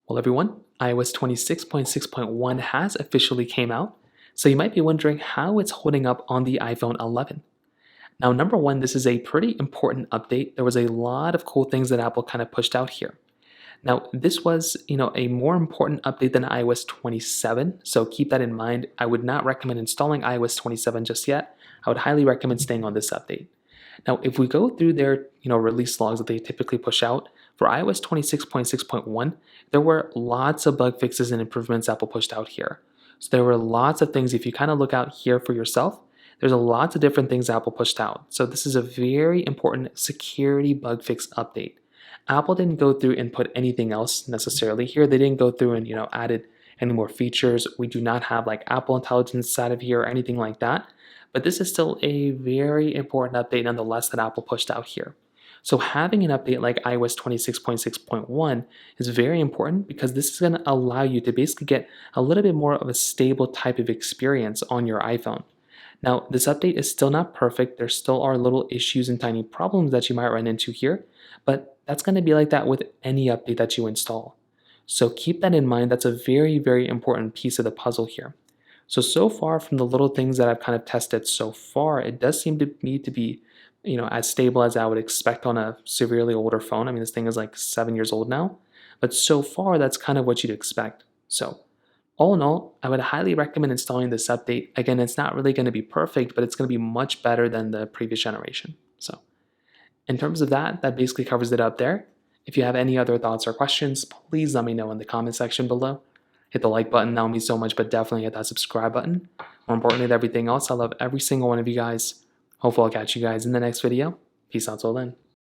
Well, everyone, iOS 26.6.1 has officially came out, so you might be wondering how it's holding up on the iPhone 11. Now, number one, this is a pretty important update. There was a lot of cool things that Apple kind of pushed out here. Now, this was, a more important update than iOS 27, so keep that in mind. I would not recommend installing iOS 27 just yet. I would highly recommend staying on this update. Now, if we go through their, release logs that they typically push out, for iOS 26.6.1, there were lots of bug fixes and improvements Apple pushed out here. So there were lots of things, if you kind of look out here for yourself, there's a lots of different things Apple pushed out. So this is a very important security bug fix update. Apple didn't go through and put anything else necessarily here. They didn't go through and, added any more features. We do not have like Apple Intelligence inside of here or anything like that. But this is still a very important update nonetheless that Apple pushed out here. So having an update like iOS 26.6.1 is very important because this is going to allow you to basically get a little bit more of a stable type of experience on your iPhone. Now, this update is still not perfect. There still are little issues and tiny problems that you might run into here, but that's going to be like that with any update that you install. So keep that in mind. That's a very, very important piece of the puzzle here. So far from the little things that I've kind of tested so far, it does seem to me to be, as stable as I would expect on a severely older phone. I mean, this thing is like 7 years old now, but so far that's kind of what you'd expect. So all in all, I would highly recommend installing this update. Again, it's not really going to be perfect, but it's going to be much better than the previous generation. So in terms of that basically covers it up there. If you have any other thoughts or questions, please let me know in the comment section below. Hit the like button, that would mean so much, but definitely hit that subscribe button. More importantly than everything else, I love every single one of you guys. Hopefully I'll catch you guys in the next video. Peace out till then.